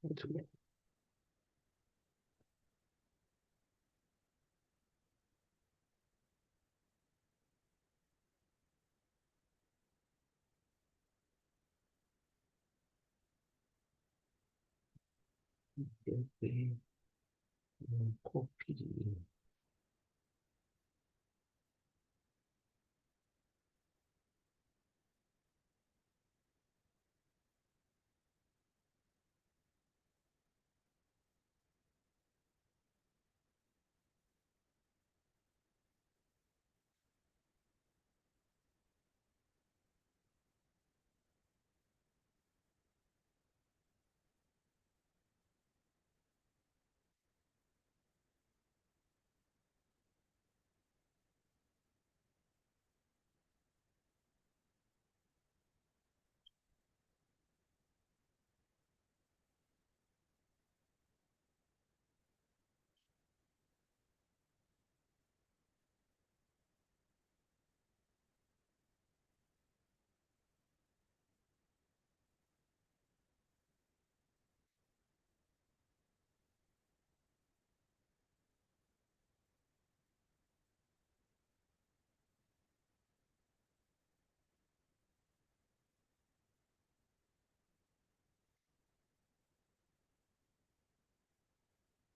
Okay, copy.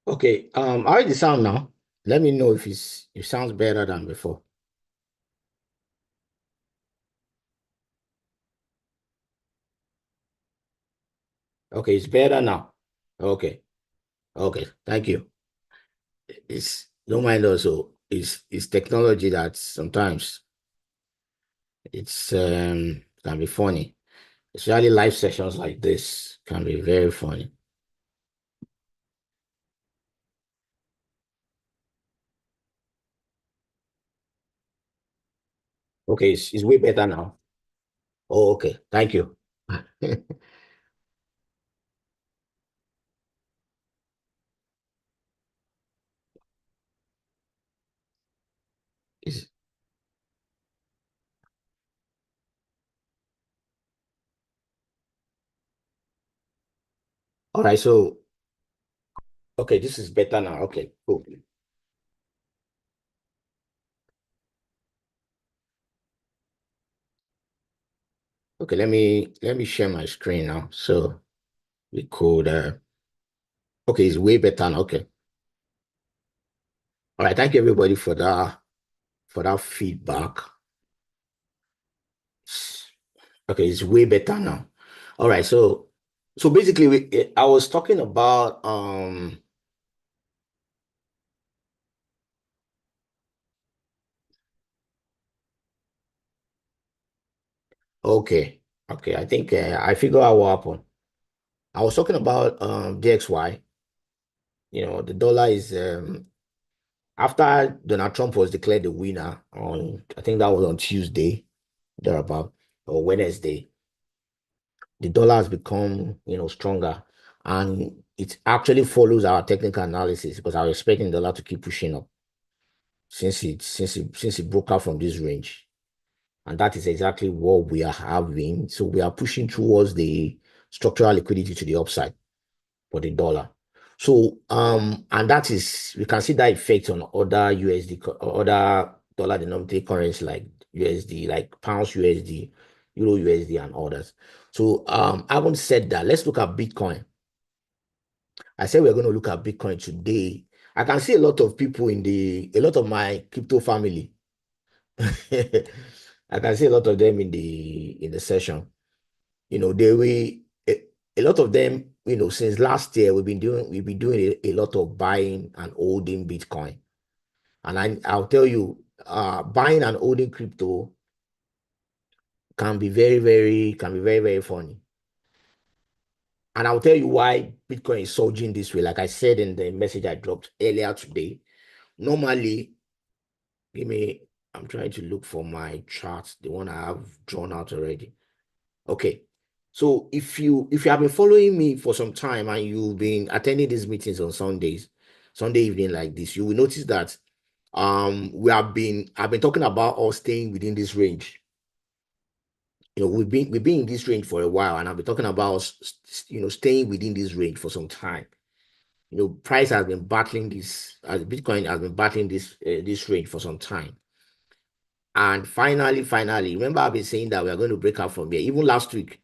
Okay, how is the sound now? Let me know if it sounds better than before. Okay, it's better now. Okay, okay, thank you. It's don't mind also. It's technology that sometimes it's can be funny. Especially live sessions like this can be very funny. Okay, it's way better now. Oh, okay, thank you. It's, all right, so okay, this is better now. Okay, cool. Okay, let me share my screen now. So we could okay, it's way better now. Okay. All right, thank you everybody for that feedback. Okay, it's way better now. All right, so basically I was talking about okay, okay, I think I figure out what happened. I was talking about DXY. The dollar is after Donald Trump was declared the winner on, I think that was on Tuesday, thereabout, or Wednesday, the dollar has become, stronger. And it actually follows our technical analysis because I was expecting the dollar to keep pushing up since it broke out from this range. And that is exactly what we are having. So we are pushing towards the structural liquidity to the upside for the dollar. So and that is we can see that effect on other USD other dollar denominated currencies like USD, like pounds USD, Euro USD, and others. So having said that, let's look at Bitcoin. I said we're going to look at Bitcoin today. I can see a lot of people a lot of my crypto family. I can see a lot of them in the session. They will a lot of them, since last year we've been doing a lot of buying and holding Bitcoin. And I'll tell you, buying and holding crypto can be very, very funny. And I'll tell you why Bitcoin is surging this way. Like I said in the message I dropped earlier today, normally, give me, I'm trying to look for my charts, the one I have drawn out already. Okay. So if you have been following me for some time and you've been attending these meetings on Sundays, Sunday evening like this, you will notice that I've been talking about us staying within this range. we've been in this range for a while, and I've been talking about staying within this range for some time. Price has been battling this, as Bitcoin has been battling this range for some time. And finally, remember I've been saying that we are going to break out from here. Even last week,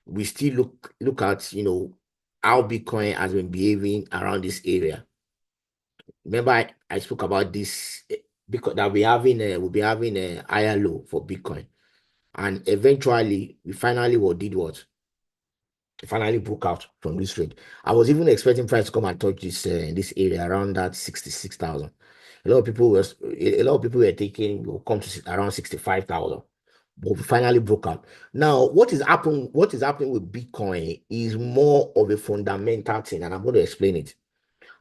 we still look at how Bitcoin has been behaving around this area. Remember I spoke about this because that we'll be having a higher low for Bitcoin. And eventually we finally did what? Finally broke out from this range. I was even expecting price to come and touch this area around that 66,000. A lot of people were thinking will come to around 65,000, but we finally broke out. Now, what is happening with Bitcoin is more of a fundamental thing, and I'm going to explain it.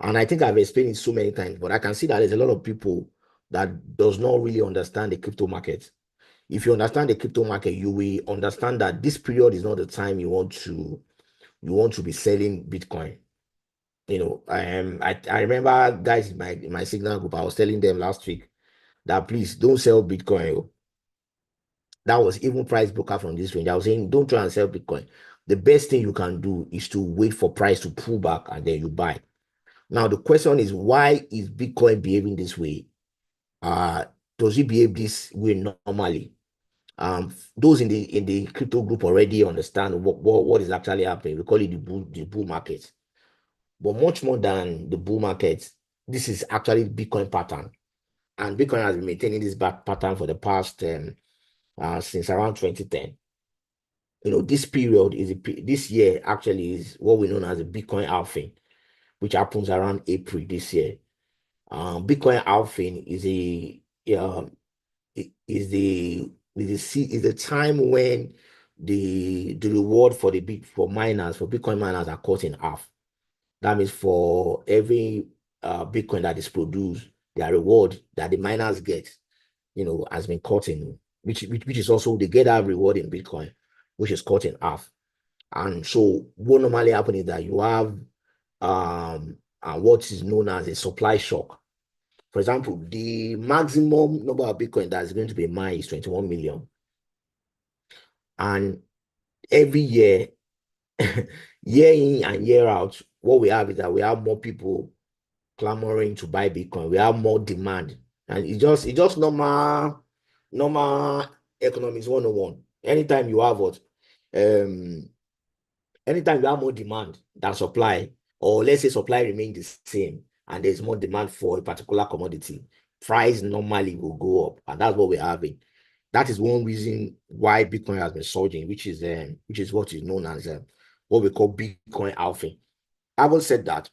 And I think I've explained it so many times, but I can see that there's a lot of people that does not really understand the crypto market. If you understand the crypto market, you will understand that this period is not the time you want to be selling Bitcoin. I remember guys in my signal group, I was telling them last week that please don't sell Bitcoin. That was even price broker from this range. I was saying don't try and sell Bitcoin. The best thing you can do is to wait for price to pull back and then you buy. Now the question is, why is Bitcoin behaving this way? Uh, does it behave this way normally? Those in the crypto group already understand what is actually happening. We call it the bull market. But much more than the bull market, this is actually Bitcoin pattern. And Bitcoin has been maintaining this back pattern for the past since around 2010. This period this year actually is what we know as a Bitcoin halving, which happens around April this year. Bitcoin halving um, is the time when the reward for miners, for Bitcoin miners, are cut in half. That means for every Bitcoin that is produced, their reward that the miners get, has been cut in, which is also they get that reward in Bitcoin, which is cut in half. And so what normally happens is that you have what is known as a supply shock. For example, the maximum number of Bitcoin that is going to be mined is 21 million. And every year, year in and year out, what we have is that we have more people clamoring to buy Bitcoin. We have more demand. And it's just normal economics 101. Anytime you have what um anytime you have more demand than supply, or let's say supply remains the same and there's more demand for a particular commodity, price normally will go up. And that's what we're having. That is one reason why Bitcoin has been surging, which is what is known as what we call Bitcoin halving. Having said that,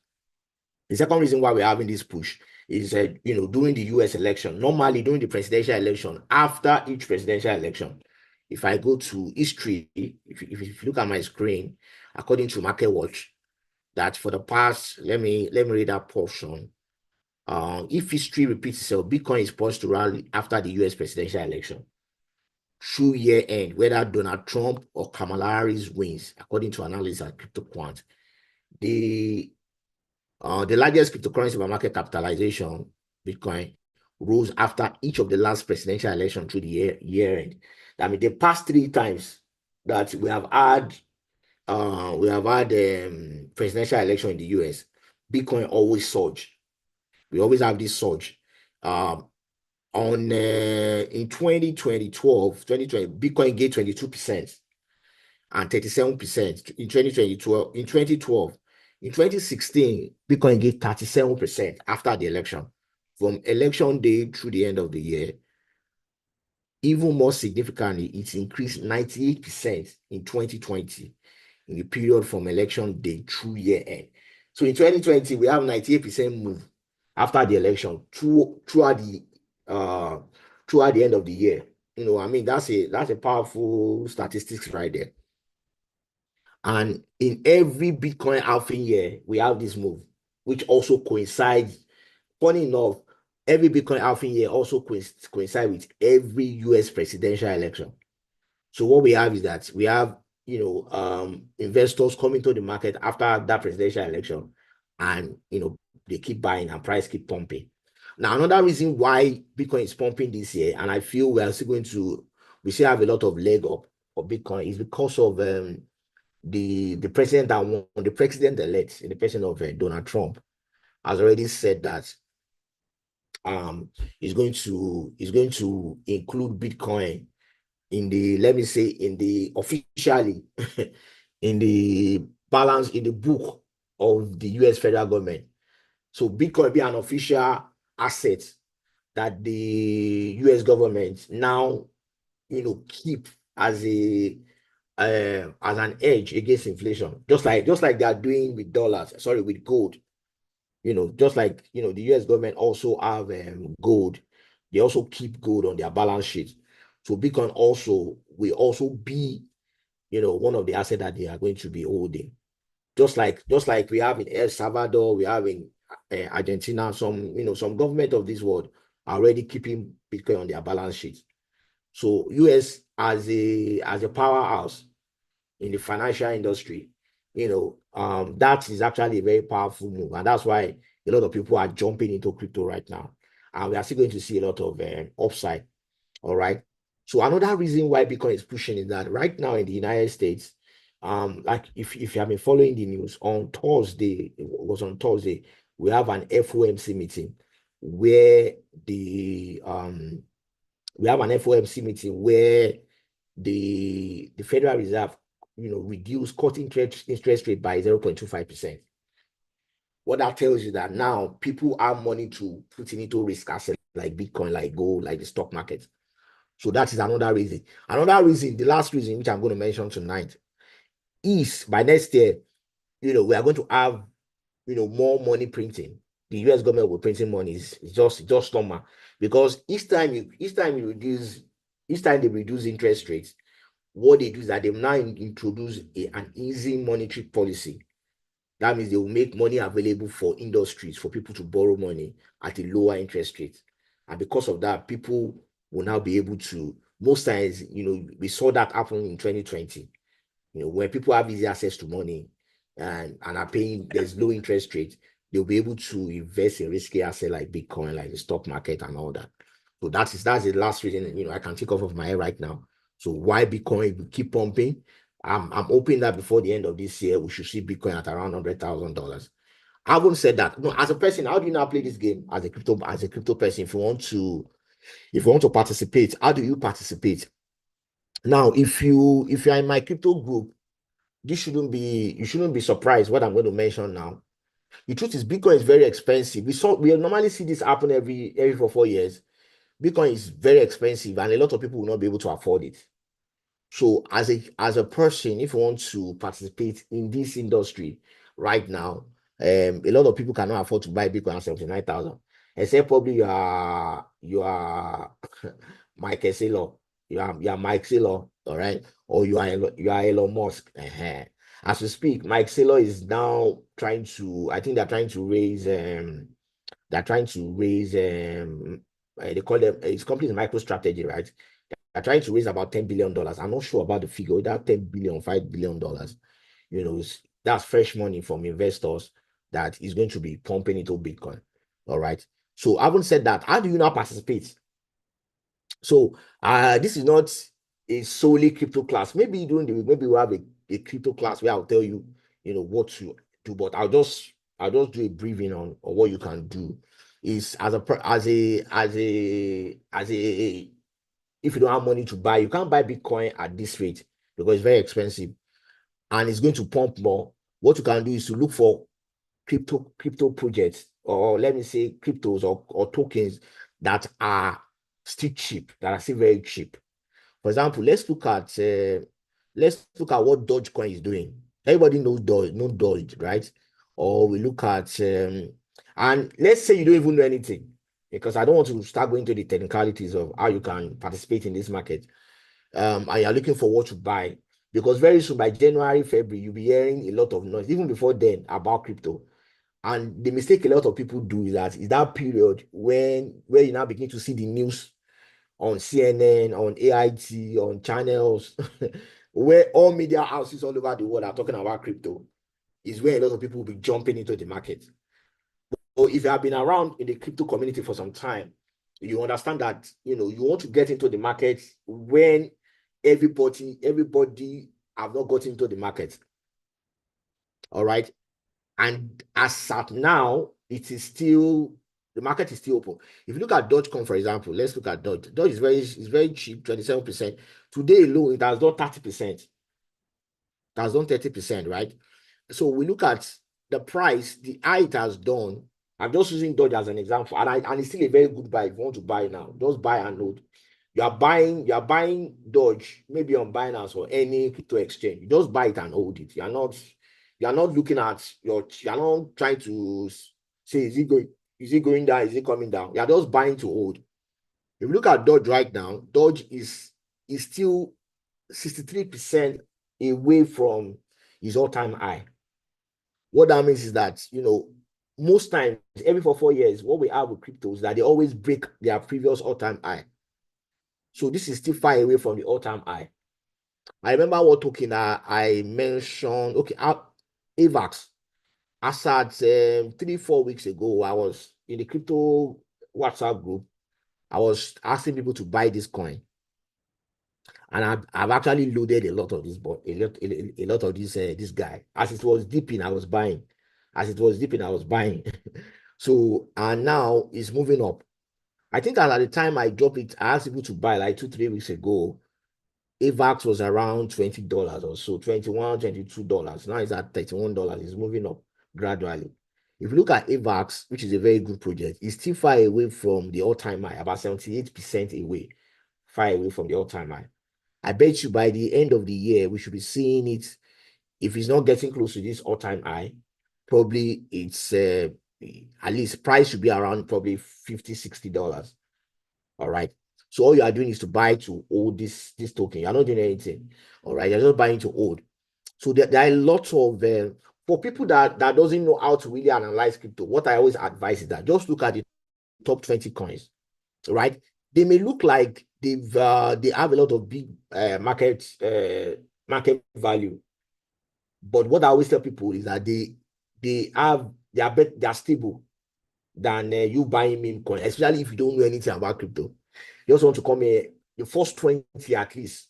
the second reason why we're having this push is, during the US election, normally during the presidential election, after each presidential election, if I go to history, if you look at my screen, according to Market Watch, that for the past, let me read that portion. If history repeats itself, Bitcoin is poised to rally after the US presidential election through year end, whether Donald Trump or Kamala Harris wins, according to analysts at CryptoQuant. The largest cryptocurrency by market capitalization, Bitcoin, rose after each of the last presidential election through the year end. I mean, the past three times that we have had presidential election in the US, Bitcoin always surge. We always have this surge. In 2020, Bitcoin gained 22% and 37% in 2012. In 2016, Bitcoin gained 37% after the election. From election day through the end of the year, even more significantly, it increased 98% in 2020, in the period from election day through year end. So in 2020, we have 98% move after the election throughout the end of the year. I mean, that's a powerful statistics right there. And in every Bitcoin halving year, we have this move, which also coincides. Funny enough, every Bitcoin halving year also coincides with every US presidential election. So what we have is that we have investors coming to the market after that presidential election, and they keep buying and price keep pumping. Now, another reason why Bitcoin is pumping this year, and I feel we still have a lot of leg up for Bitcoin is because of the president that won, the president-elect, the president of Donald Trump, has already said that is going to include Bitcoin in the, let me say, in the officially in the balance, in the book of the US federal government. So Bitcoin be an official asset that the US government now, keep as a as an edge against inflation, just like they are doing with dollars, sorry, with gold. Just like the US government also have gold, they also keep gold on their balance sheet. So Bitcoin also will also be, one of the assets that they are going to be holding. Just like we have in El Salvador, we have in Argentina, some government of this world are already keeping Bitcoin on their balance sheet. So US as a powerhouse in the financial industry, that is actually a very powerful move, and that's why a lot of people are jumping into crypto right now, and we are still going to see a lot of upside. All right. So another reason why Bitcoin is pushing is that right now in the United States, like if you have been following the news, on Thursday, it was on Thursday, we have an FOMC meeting where the Federal Reserve, reduce cut interest rate by 0.25%. What that tells you that now people have money to put into risk assets like Bitcoin, like gold, like the stock market. So that is another reason. Another reason, the last reason, which I'm going to mention tonight, is by next year, we are going to have, more money printing. The US government will printing money is just normal, because each time they reduce interest rates, what they do is that they now introduce an easy monetary policy. That means they will make money available for industries, for people to borrow money at a lower interest rate. And because of that, people will now be able to, most times, we saw that happen in 2020, where people have easy access to money and are paying, there's low interest rate, they'll be able to invest in risky assets like Bitcoin, like the stock market and all that. So that's the last reason, I can think of my head right now. So why Bitcoin will keep pumping? I'm hoping that before the end of this year, we should see Bitcoin at around $100,000. I haven't said that. No, as a person, how do you now play this game as a crypto person? If you want to participate, how do you participate? Now, if you are in my crypto group, you shouldn't be surprised what I'm going to mention now. The truth is, Bitcoin is very expensive. We normally see this happen every 4 years. Bitcoin is very expensive, and a lot of people will not be able to afford it. So as a person, if you want to participate in this industry right now, a lot of people cannot afford to buy Bitcoin at 79,000, except probably you are Mike Saylor, you are Mike Saylor, all right, or you are Elon Musk. As we speak, Mike Saylor is now trying to. I think they're trying to raise. They're trying to raise. They call them. His company is MicroStrategy, right? They're trying to raise about $10 billion. I'm not sure about the figure, that 10 billion, $5 billion. That's fresh money from investors that is going to be pumping into Bitcoin. All right. So having said that, how do you now participate? So this is not a solely crypto class. Maybe during the week, maybe we'll have a crypto class where I'll tell you, what to do. But I'll just do a briefing on what you can do. Is if you don't have money to buy, you can't buy Bitcoin at this rate because it's very expensive and it's going to pump more. What you can do is to look for crypto projects, or let me say cryptos or tokens that are still cheap, that are still very cheap. For example, let's look at what Dogecoin is doing. Everybody knows Doge, right? Or we look at and let's say you don't even know anything, because I don't want to start going to the technicalities of how you can participate in this market. And you're looking for what to buy, because very soon, by January, February, you'll be hearing a lot of noise, even before then, about crypto. And the mistake a lot of people do is that period where you now begin to see the news on CNN, on AIT, on channels, where all media houses all over the world are talking about crypto, is where a lot of people will be jumping into the market. But if you have been around in the crypto community for some time, you understand that you want to get into the market when everybody have not gotten into the market. All right. And as at now, it is still, the market is still open. If you look at Dogecoin, for example, let's look at Doge. Doge is very cheap, 27%. Today alone, it has done 30%. It has done 30%, right? So we look at the price, the high it has done. I'm just using Doge as an example, and it's still a very good buy. If you want to buy now, just buy and hold. You are buying Doge, maybe on Binance or any crypto exchange. You just buy it and hold it. You are not looking at you are not trying to say, is it going down, is it coming down? You are just buying to hold. If you look at Doge right now, Doge is still 63% away from his all-time high. What that means is that, most times, every 4 years, what we have with cryptos is that they always break their previous all-time high. So this is still far away from the all-time high. I remember what token I mentioned. Okay, AVAX. As at 3-4 weeks ago, I was in the crypto WhatsApp group. I was asking people to buy this coin, and I've actually loaded a lot of this, a lot of this guy. As it was dipping, I was buying. As it was dipping, I was buying. So, and now it's moving up. I think at the time I dropped it, I asked people to buy like 2-3 weeks ago. AVAX was around $20 or so, $21, $22. Now it's at $31. It's moving up gradually. If you look at AVAX, which is a very good project, it's still far away from the all-time high, about 78% away, far away from the all-time high. I bet you by the end of the year, we should be seeing it. If it's not getting close to this all-time high, probably it's at least price should be around probably $50-$60. All right. So all you are doing is to buy to hold this token. You're not doing anything. All right. You're just buying to hold. So there are lots of for people that doesn't know how to really analyze crypto, what I always advise is that just look at the top 20 coins. Right. They may look like they have a lot of big market value. But what I always tell people is that they are stable than you buying meme coin, especially if you don't know anything about crypto. You just want to come here, the first 20 at least,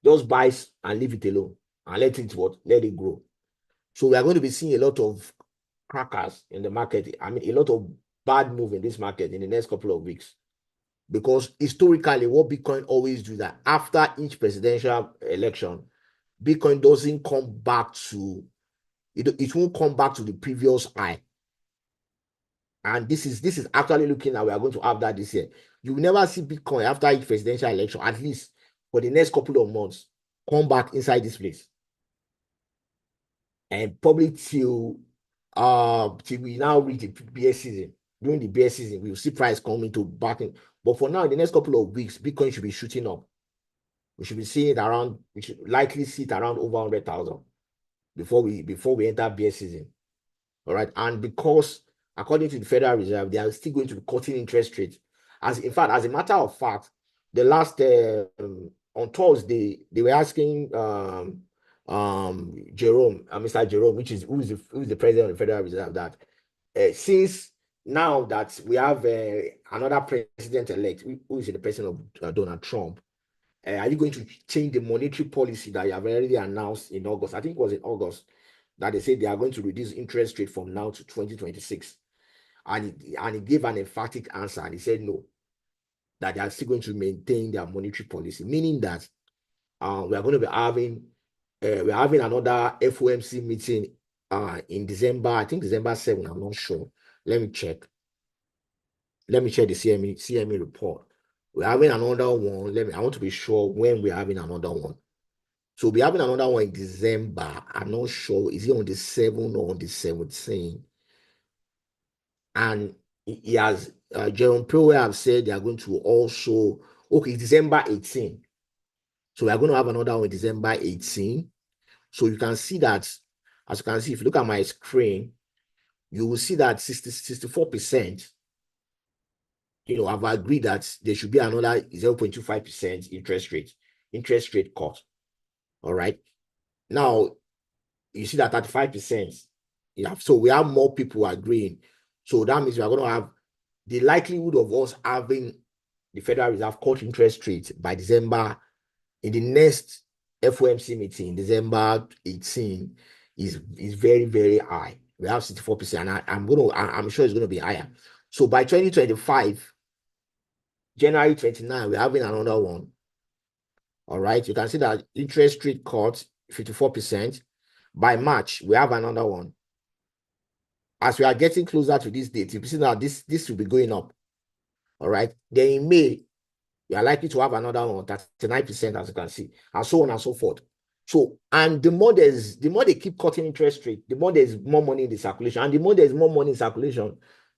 just buy and leave it alone and let it grow. So we are going to be seeing a lot of crackers in the market. I mean, a lot of bad move in this market in the next couple of weeks. Because historically, what Bitcoin always do that after each presidential election, Bitcoin doesn't come back to, it won't come back to the previous high. And this is actually looking like we are going to have that this year. You will never see Bitcoin after each presidential election, at least for the next couple of months, come back inside this place. And probably till we now reach the bear season. During the bear season, we will see price coming to back in. But for now, in the next couple of weeks, Bitcoin should be shooting up. We should be seeing it around, we should likely see it around over 100,000 before we enter bear season. All right. And because according to the Federal Reserve, they are still going to be cutting interest rates. As a matter of fact, the last on Thursday, they were asking Jerome, Mr. Jerome, who is the president of the Federal Reserve, that since now that we have another president-elect, who is the president of Donald Trump, are you going to change the monetary policy that you have already announced in August? I think it was in August that they said they are going to reduce interest rate from now to 2026. And he gave an emphatic answer, and he said no, that they are still going to maintain their monetary policy, meaning that we are going to be having we're having another FOMC meeting in December, I think December 7, I'm not sure. Let me check. Let me check the CME report. We're having another one. I want to be sure when we're having another one. So we're having another one in December. I'm not sure. Is it on the 7th or on the 17th? And he has Jerome Powell have said they are going to also, okay, December 18. So we are going to have another one December 18. So you can see that, as you can see, if you look at my screen, you will see that 64%, have agreed that there should be another 0.25% interest rate cut. All right. Now, you see that 35%. So we have more people agreeing. So that means we are going to have the likelihood of us having the Federal Reserve cut interest rate by December in the next FOMC meeting, December 18, is very, very high. We have 64%. I'm sure it's gonna be higher. So by 2025, January 29, we're having another one. All right, you can see that interest rate cut 54%. By March, we have another one. As we are getting closer to this date, you see that this will be going up. All right, then in May, you are likely to have another one, 39%, as you can see, and so on and so forth. So, and the more they keep cutting interest rate, the more there's more money in the circulation. And the more there's more money in circulation,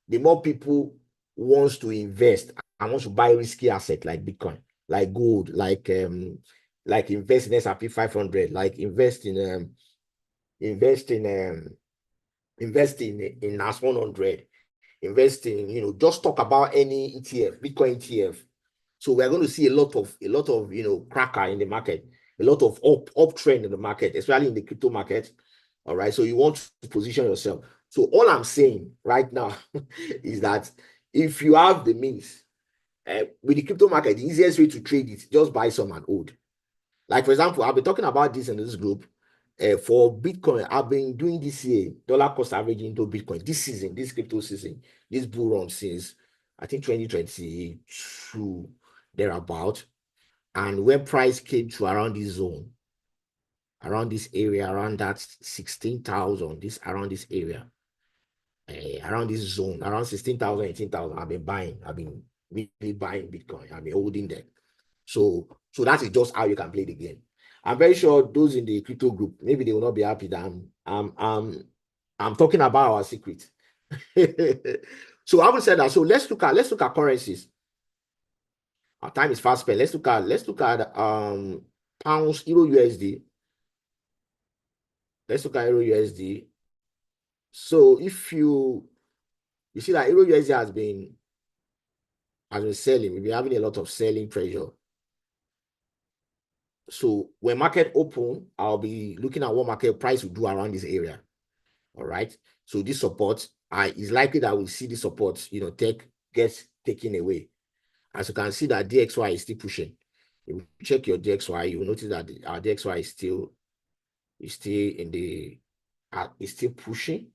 the more people wants to invest and wants to buy risky asset like Bitcoin, like gold, like invest in S&P 500, like invest in NAS 100, invest in, just talk about any ETF, Bitcoin ETF. So we're going to see a lot of cracker in the market, a lot of uptrend in the market, especially in the crypto market. All right. So you want to position yourself. So all I'm saying right now is that if you have the means, with the crypto market, the easiest way to trade it, just buy some and hold. Like, for example, I've been talking about this in this group. For Bitcoin, I've been doing this year, dollar cost averaging into Bitcoin this season, this crypto season, this bull run since I think 2022, thereabout. And when price came to around this zone, around this area, around that 16,000, around this area, around this zone, around 16,000, 18,000, I've been buying. I've been really buying Bitcoin. I've been holding them. So that is just how you can play the game. I'm very sure those in the crypto group, maybe they will not be happy that I'm talking about our secret. So I would say that. So let's look at currencies. Our time is fast spent. Let's look at pounds, euro USD. Let's look at euro USD. So if you see that euro USD has been selling, we've been having a lot of selling pressure. So when market open, I'll be looking at what market price will do around this area. All right. So this support, is likely that we'll see this support, gets taken away. As you can see that DXY is still pushing. If you check your DXY, you will notice that our DXY is still in the is still pushing.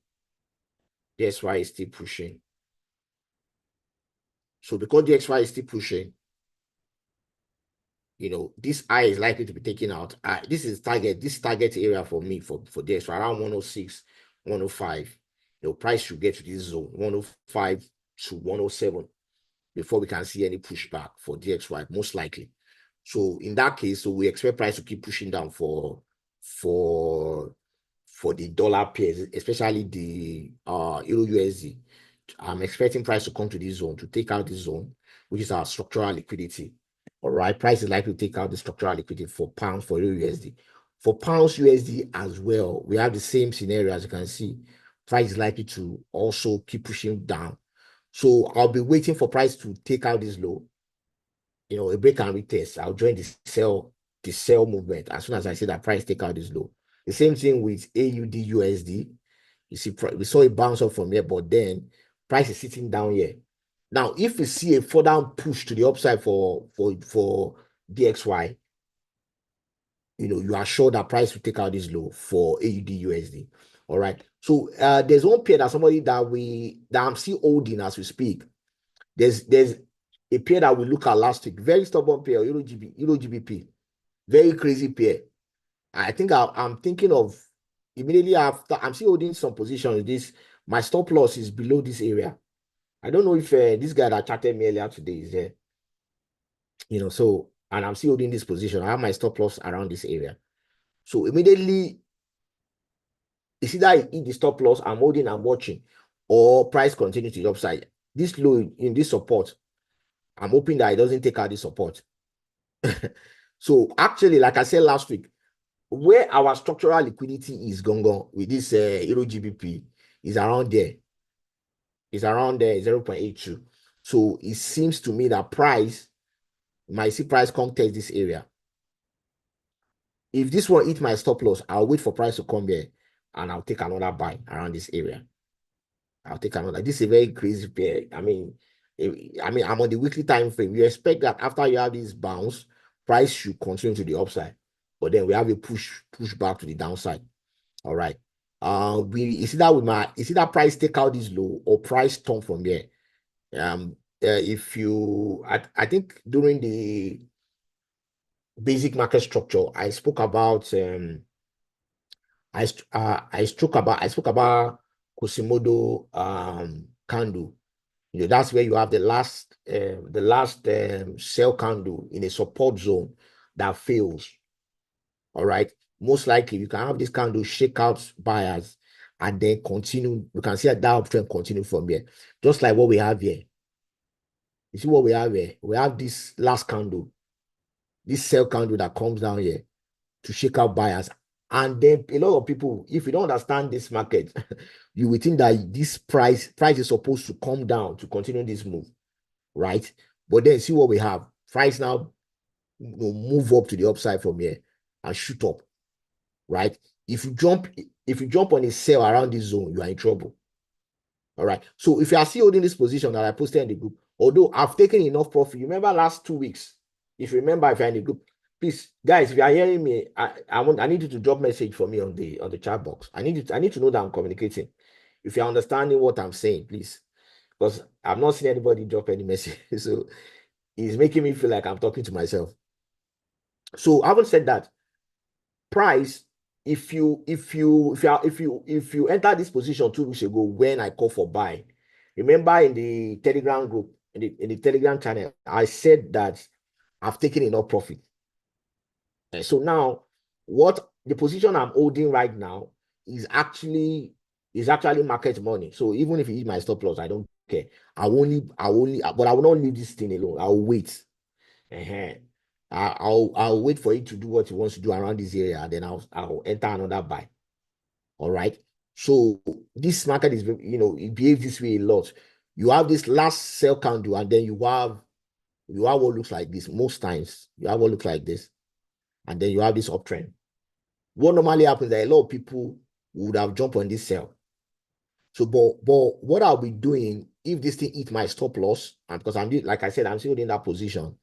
DXY is still pushing. So because DXY is still pushing, this high is likely to be taken out. This target area for me for DXY around 106, 105. Price should get to this zone 105 to 107 before we can see any pushback for DXY, most likely. So in that case, we expect price to keep pushing down for the dollar pairs, especially the euro USD. I'm expecting price to come to this zone, to take out this zone, which is our structural liquidity. All right, price is likely to take out the structural liquidity for pounds, for euro USD. For pounds USD as well, we have the same scenario. As you can see, price is likely to also keep pushing down. So I'll be waiting for price to take out this low, a break and retest. I'll join the sell movement as soon as I see that price take out this low. The same thing with AUD USD. You see, we saw it bounce up from here, but then price is sitting down here. Now, if we see a further push to the upside for DXY, you are sure that price will take out this low for AUD USD. All right. So there's one pair that I'm still holding as we speak. There's a pair that we look at last week. Very stubborn pair, Euro GBP. Very crazy pair. I think I'm thinking of immediately after. I'm still holding some position with this. My stop loss is below this area. I don't know if this guy that chatted me earlier today is there. And I'm still holding this position. I have my stop loss around this area. So immediately, it's either I hit the stop loss, I'm holding, I'm watching, or price continues to the upside. This low in this support, I'm hoping that it doesn't take out the support. So actually, like I said last week, where our structural liquidity is going with this Euro GBP is around there. It's around there, 0.82. So it seems to me that price might see price come test this area. If this one hit my stop loss, I'll wait for price to come here and I'll take another buy around this area. I'll take another. This is a very crazy pair. I'm on the weekly time frame. You expect that after you have this bounce, price should continue to the upside, but then we have a push back to the downside. All right. You see that price take out this low or price turn from there. If you, I think during the basic market structure, I spoke about I spoke about Kusimodo candle. That's where you have the last sell candle in a support zone that fails. All right. Most likely you can have this candle shake out buyers and then continue. You can see that uptrend continue from here. Just like what we have here. You see what we have here? We have this last candle, this sell candle that comes down here to shake out buyers. And then a lot of people, if you don't understand this market, you will think that this price is supposed to come down to continue this move, right? But then see what we have. Price now move up to the upside from here and shoot up, right? If you jump on a sell around this zone, you are in trouble. All right. So if you are still holding this position that I posted in the group, although I've taken enough profit, you remember last 2 weeks, if you remember, if you're in the group, please, guys, if you are hearing me, I need you to drop message for me on the chat box. I need to know that I'm communicating. If you're understanding what I'm saying, please, because I've not seen anybody drop any message. So it's making me feel like I'm talking to myself. So having said that, price, if you enter this position 2 weeks ago when I call for buy, remember in the Telegram group, in the Telegram channel, I said that I've taken enough profit. And so now, what the position I'm holding right now is actually market money. So even if it is my stop loss, I don't care. But I will not leave this thing alone. I'll wait. I'll wait for it to do what it wants to do around this area, and then I'll enter another buy. All right. So this market is, it behaves this way a lot. You have this last sell candle, and then you have what looks like this. Most times you have what looks like this, and then you have this uptrend. What normally happens is that a lot of people would have jumped on this sell. So, but what I'll be doing if this thing hit my stop loss, and because like I said, I'm still in that position.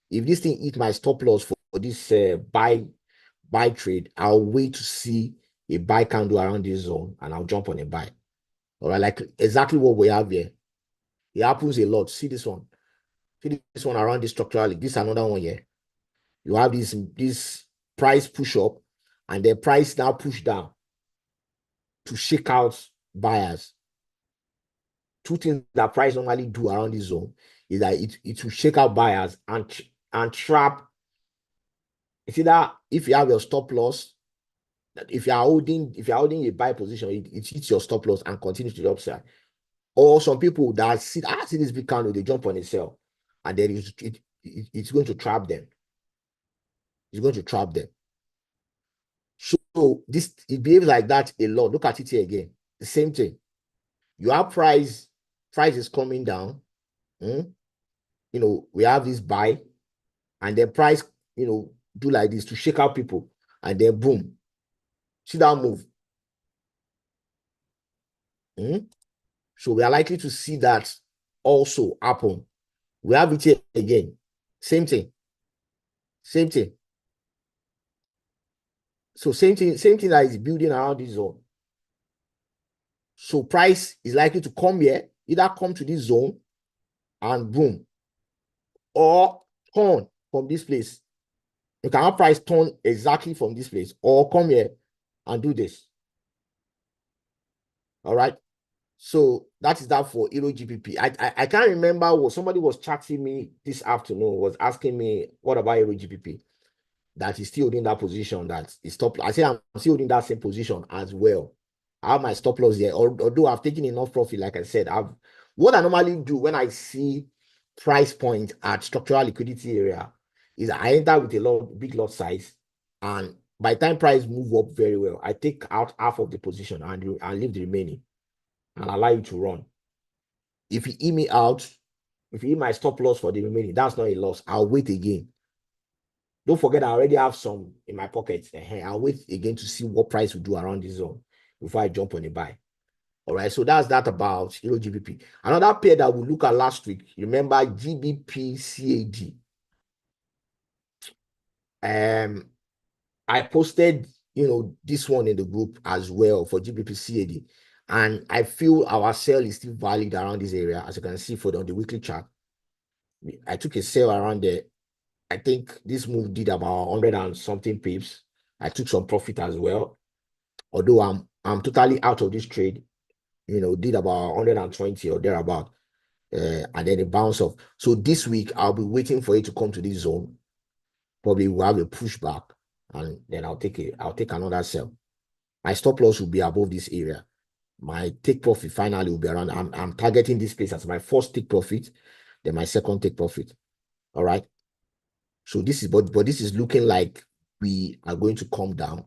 If this thing hit my stop loss for this buy trade, I'll wait to see a buy candle around this zone and I'll jump on a buy. All right, like exactly what we have here. It happens a lot. See this one. See this one around this structurally. This is another one here. You have this price push up and then price now push down to shake out buyers. Two things that price normally do around this zone is that it will shake out buyers and trap. You see that if you have your stop loss, if you are holding a buy position, it hits your stop loss and continues to the upside. Or some people that see this big candle, they jump on a sell, and then it's going to trap them. It's going to trap them. So it behaves like that a lot. Look at it here again. The same thing. You have price is coming down. We have this buy, and then price, do like this to shake out people, and then boom. See that move? So we are likely to see that also happen. We have it here again. Same thing. Same thing. So same thing that is building around this zone. So price is likely to come here, either come to this zone and boom, or turn from this place. You can have price turn exactly from this place, or come here and do this. All right. So that is that for Euro GBP. I can't remember what somebody was chatting me this afternoon, was asking me what about Euro GBP, that is still holding that position, that is stop. I say I'm still holding that same position as well. I have my stop loss there, although I've taken enough profit. Like I said, what I normally do when I see price point at structural liquidity area is I enter with a big lot size, and by the time price move up very well, I take out half of the position and leave the remaining and allow you to run. If you eat me out, if you eat my stop loss for the remaining, that's not a loss. I'll wait again. Don't forget, I already have some in my pocket. I'll wait again to see what price will do around this zone before I jump on a buy. All right, so that's that about Euro GBP. Another pair that we look at last week, remember GBP CAD. I posted, this one in the group as well for GBP and I feel our sell is still valid around this area, as you can see on the weekly chart. I took a sell around there. I think this move did about 100 and something pips. I took some profit as well, although I'm totally out of this trade. Did about 120 or thereabout, and then a bounce off. So this week I'll be waiting for it to come to this zone. Probably we'll have a pushback, and then I'll take another sell. My stop loss will be above this area. My take profit finally will be around. I'm targeting this place as my first take profit, then my second take profit. All right. So this is but this is looking like we are going to come down.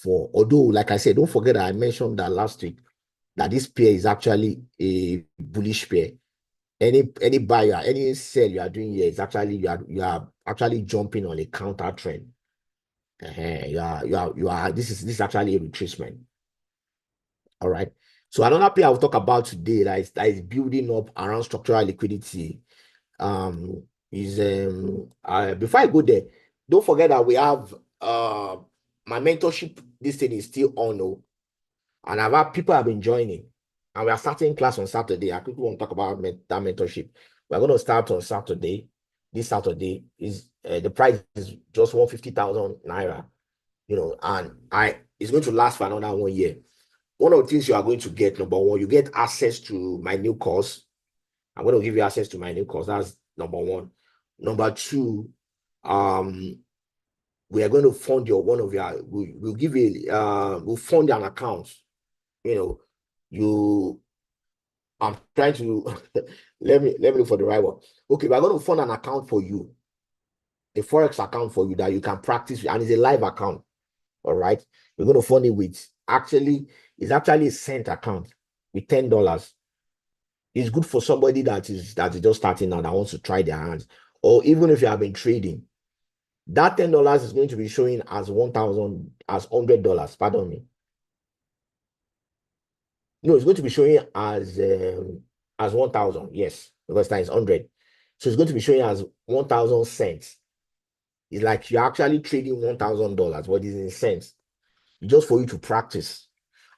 Although, like I said, don't forget that I mentioned that last week that this pair is actually a bullish pair. Any buyer, any sell you are doing here is actually you are actually jumping on a counter trend. This is actually a retracement. All right. So another pair I'll talk about today that is building up around structural liquidity is before I go there, don't forget that we have my mentorship. This thing is still on, and I've had people have been joining, and we are starting class on Saturday. I quickly want to talk about that mentorship. We're going to start on Saturday. This Saturday is the price is just 150,000 naira, and it's going to last for another 1 year. One of the things you are going to get, number one, you get access to my new course. I'm going to give you access to my new course. That's number one. Number two, we are going to fund we'll give you, we'll fund an account. I'm trying to, let me look for the right one. Okay, we're going to fund an account for you, a Forex account for you that you can practice, and it's a live account. All right. We're going to fund it with, it's actually a cent account with $10. It's good for somebody that is just starting out, that wants to try their hands, or even if you have been trading. That $10 is going to be showing as $100. Pardon me. No, it's going to be showing as 1,000. Yes, because that is 100. So it's going to be showing as 1,000 cents. It's like you're actually trading $1,000, what is in cents, just for you to practice.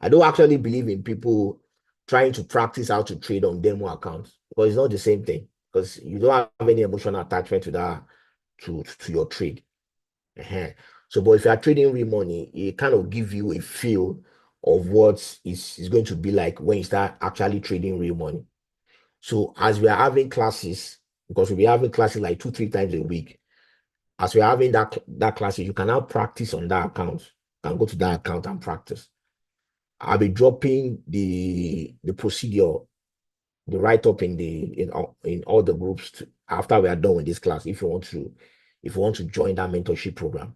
I don't actually believe in people trying to practice how to trade on demo accounts, because it's not the same thing, because you don't have any emotional attachment to that, to your trade. So, but if you are trading real money, it kind of give you a feel of what is going to be like when you start actually trading real money. So as we are having classes, because we'll be having classes like 2-3 times a week, as we're having that classes, you can now practice on that account. You can go to that account and practice. I'll be dropping the procedure, the write-up in all the groups after we are done with this class. If you want to join that mentorship program.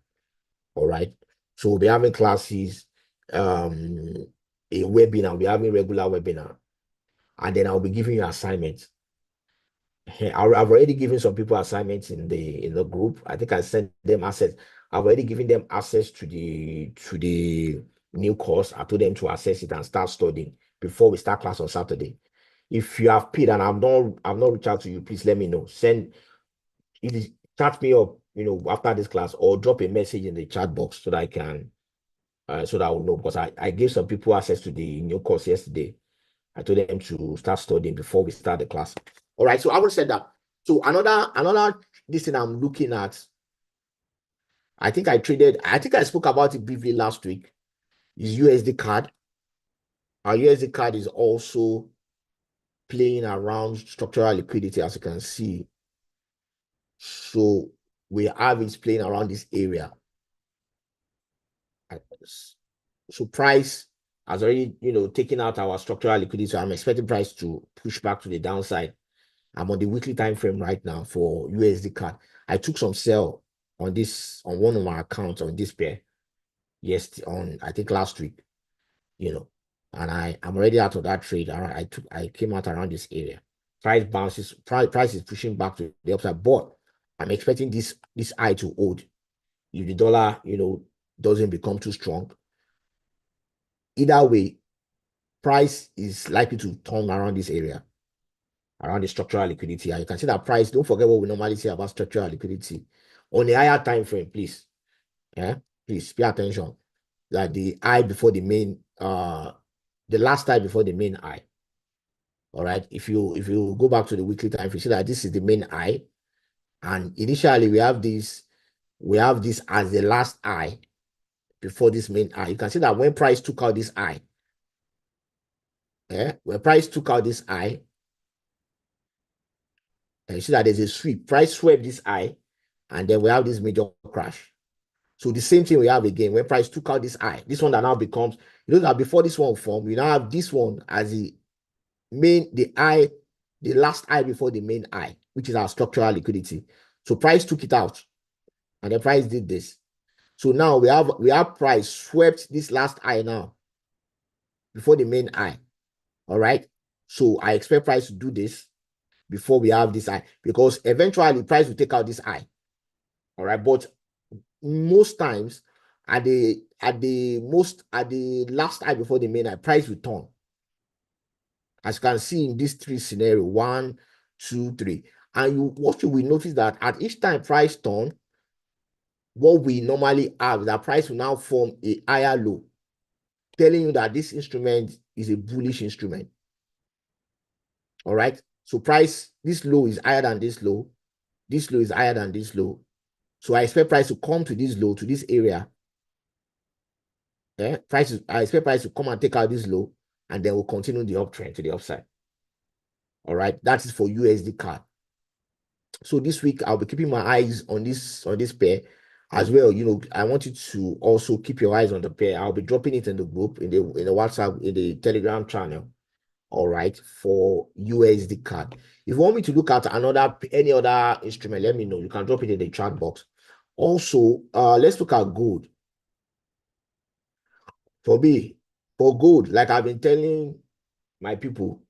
All right. So we'll be having classes, a webinar, we'll be having regular webinar, and then I'll be giving you assignments. I've already given some people assignments in the group. I think I sent them access. I've already given them access to the new course. I told them to access it and start studying before we start class on Saturday. If you have paid and I've not reached out to you, please let me know. Chat me up, after this class, or drop a message in the chat box so that I can, so that I will know, because I gave some people access to the new course yesterday. I told them to start studying before we start the class. All right. So I will say that. So another this thing I'm looking at. I think I spoke about it briefly last week. Is USD card. Our USD card is also playing around structural liquidity, as you can see. So we have it playing around this area. So price has already, taken out our structural liquidity. So I'm expecting price to push back to the downside. I'm on the weekly time frame right now for USD card. I took some sell on one of my accounts on this pair. Yes, I think last week, and I'm already out of that trade. I came out around this area. Price is pushing back to the upside, but I'm expecting this high to hold. If the dollar, doesn't become too strong, either way, price is likely to turn around this area, around the structural liquidity. And you can see that price, don't forget what we normally say about structural liquidity. on a higher time frame, please. Yeah, please pay attention. That the eye before the main, the last eye before the main eye. All right. If you go back to the weekly time, you see that this is the main eye, and initially we have this as the last eye before this main eye. You can see that when price took out this eye, when price took out this eye, and you see that there's a sweep. Price swept this eye, and then we have this major crash. So the same thing we have again when price took out this eye. This one that now becomes, that before this one formed, we now have this one as the last eye before the main eye, which is our structural liquidity. So price took it out, and the price did this. So now we have price swept this last eye now before the main eye. All right. So I expect price to do this before we have this eye, because eventually price will take out this eye. All right. But most times at the last eye before the main eye, price will turn. As you can see in these three scenarios, 1, 2, 3. And what you will notice that at each time price turn, what we normally have is that price will now form a higher low, telling you that this instrument is a bullish instrument. All right. So price, this low is higher than this low. This low is higher than this low. So I expect price to come to this low, to this area. I expect price to come and take out this low, and then we'll continue the uptrend to the upside. All right. That is for USD CAD. So this week I'll be keeping my eyes on this pair as well. I want you to also keep your eyes on the pair. I'll be dropping it in the group, in the WhatsApp, in the Telegram channel. All right, for USD CAD. If you want me to look at any other instrument, let me know. You can drop it in the chat box. Also, let's look at gold. For gold, like I've been telling my people,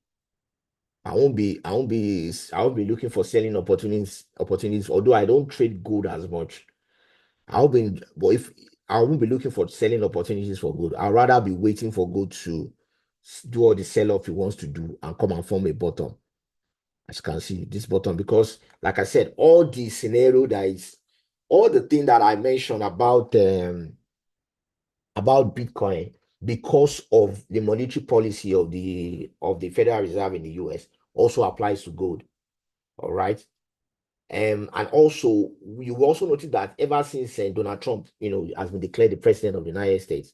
I won't be looking for selling opportunities, although I don't trade gold as much. I won't be looking for selling opportunities for gold. I'd rather be waiting for gold to do all the sell-off he wants to do and come and form a bottom. As you can see, this bottom, because like I said, all the thing that I mentioned about Bitcoin, because of the monetary policy of the Federal Reserve in the US, also applies to gold. All right. And also, you also notice that ever since Donald Trump, has been declared the president of the United States,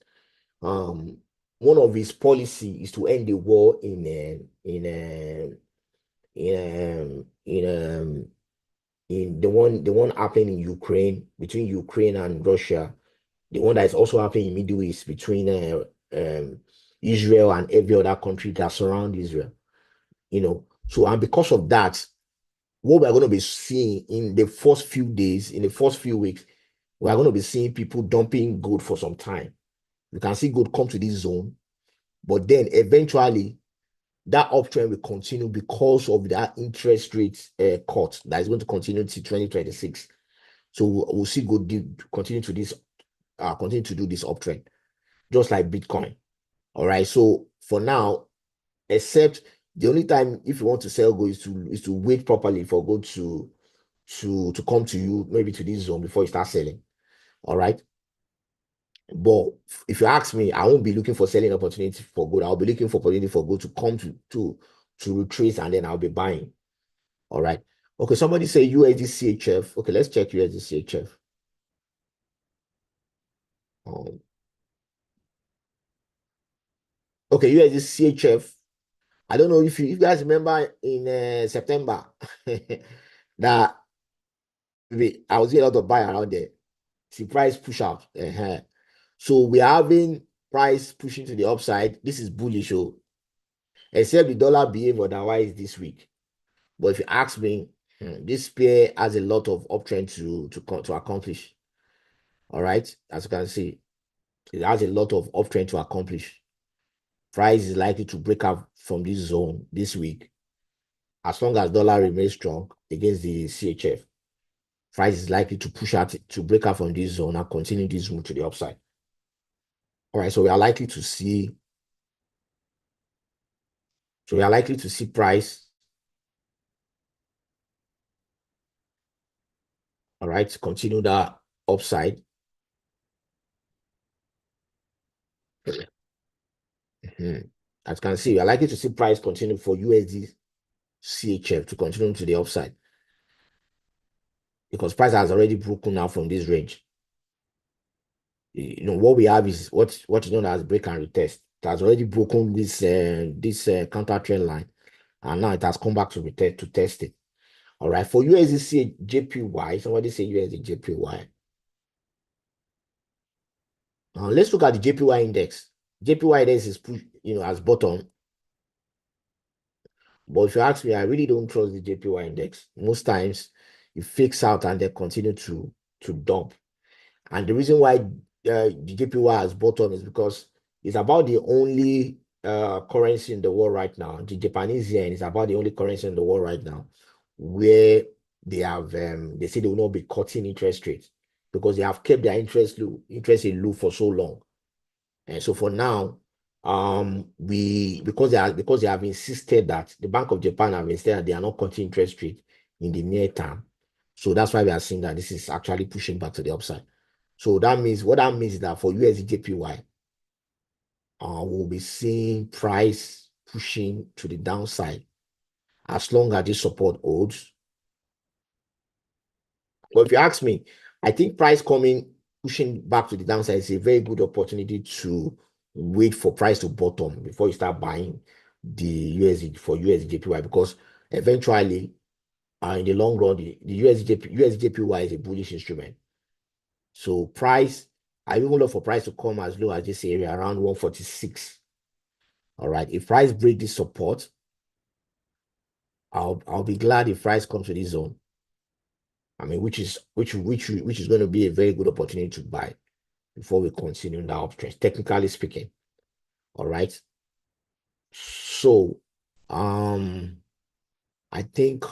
one of his policy is to end the war in the one happening in Ukraine, between Ukraine and Russia, the one that is also happening in Middle East between Israel and every other country that surround Israel. So, and because of that, what we're going to be seeing in the first few days, in the first few weeks, we're going to be seeing people dumping gold for some time. You can see gold come to this zone, but then eventually that uptrend will continue because of that interest rate cut that is going to continue to 2026. So we'll see gold continue to do this uptrend, just like Bitcoin. All right. So for now, except the only time if you want to sell gold is to wait properly for gold to come to you, maybe to this zone before you start selling. All right. But if you ask me, I won't be looking for selling opportunity for gold. I'll be looking for opportunity for gold to come to retrace, and then I'll be buying. All right. Okay, somebody say USD CHF. Okay, let's check USD CHF. Okay, USD CHF. I don't know if you guys remember in September that I was getting a lot of buy around there. See price push out. So we're having price pushing to the upside. This is bullish, except the dollar behave otherwise this week. But if you ask me, this pair has a lot of uptrend to accomplish. All right, as you can see, it has a lot of uptrend to accomplish. Price is likely to break out from this zone this week, as long as dollar remains strong against the CHF. Price is likely to push out to break out from this zone and continue this move to the upside. All right, so we are likely to see. So we are likely to see price. All right, continue that upside. As you can see, I like it to see price continue for USD CHF to continue to the upside because price has already broken out from this range. What we have is what is known as break and retest. It has already broken this counter trend line, and now it has come back to retest to test it. All right, for USD JPY, somebody say USD JPY. Let's look at the JPY index. JPY index is as bottom. But if you ask me, I really don't trust the JPY index. Most times it fakes out and they continue to dump. And the reason why the JPY has bottom is because it's about the only currency in the world right now. The Japanese yen is about the only currency in the world right now where they have they say they will not be cutting interest rates because they have kept their interest in low for so long. And so for now, because they have insisted that the Bank of Japan have insisted that they are not cutting interest rate in the near term. So that's why we are seeing that this is actually pushing back to the upside. So that means what that means is that for USD we'll be seeing price pushing to the downside as long as this support holds. But if you ask me, I think price pushing back to the downside is a very good opportunity to wait for price to bottom before you start buying the USD for USD because eventually, in the long run, the USD is a bullish instrument. So I even look for price to come as low as this area around 146. All right. If price break this support, I'll be glad if price comes to this zone. I mean, which is going to be a very good opportunity to buy before we continue in the uptrend, technically speaking. All right. So, I think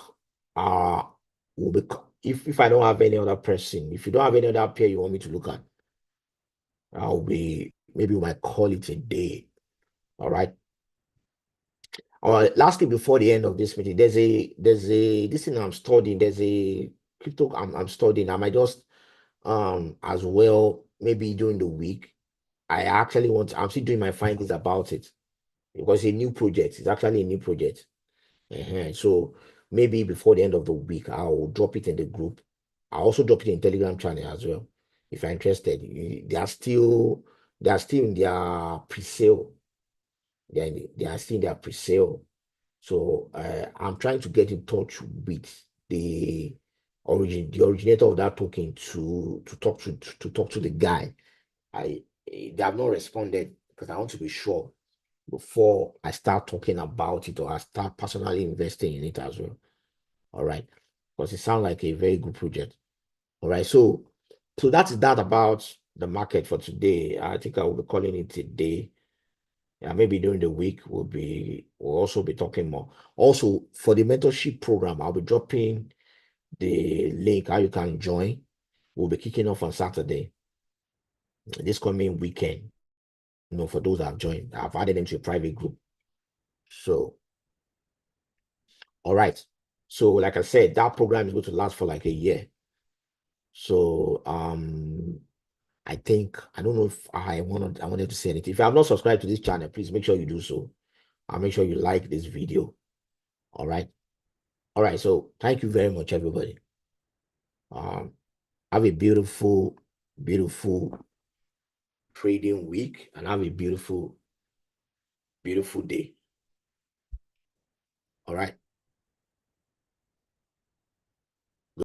we'll be if I don't have any other person, if you don't have any other pair you want me to look at, maybe we might call it a day. All right. Lastly, before the end of this meeting, there's this thing I'm studying. There's a crypto I'm studying. I might just as well maybe during the week. I'm still doing my findings about it because it's a new project. It's actually a new project. So maybe before the end of the week, I'll drop it in the group. I'll also drop it in Telegram channel as well. If you're interested, they are still in their pre-sale. They are still in their pre-sale. So I'm trying to get in touch with the originator of that token to talk to the guy. They have not responded because I want to be sure before I start talking about it or I start personally investing in it as well. All right. Because it sounds like a very good project. All right. So that is that about the market for today. I think I will be calling it a day. Yeah, maybe during the week we'll also be talking more. Also, for the mentorship program, I'll be dropping the link how you can join. We'll be kicking off on Saturday, this coming weekend. For those that have joined, I've added them to a private group. So, all right. So, like I said, that program is going to last for like a year. So, I think I don't know if I wanted to say anything. If you have not subscribed to this channel, please make sure you do so. I'll make sure you like this video. All right. All right. So, thank you very much, everybody. Have a beautiful, beautiful trading week and have a beautiful, beautiful day. All right.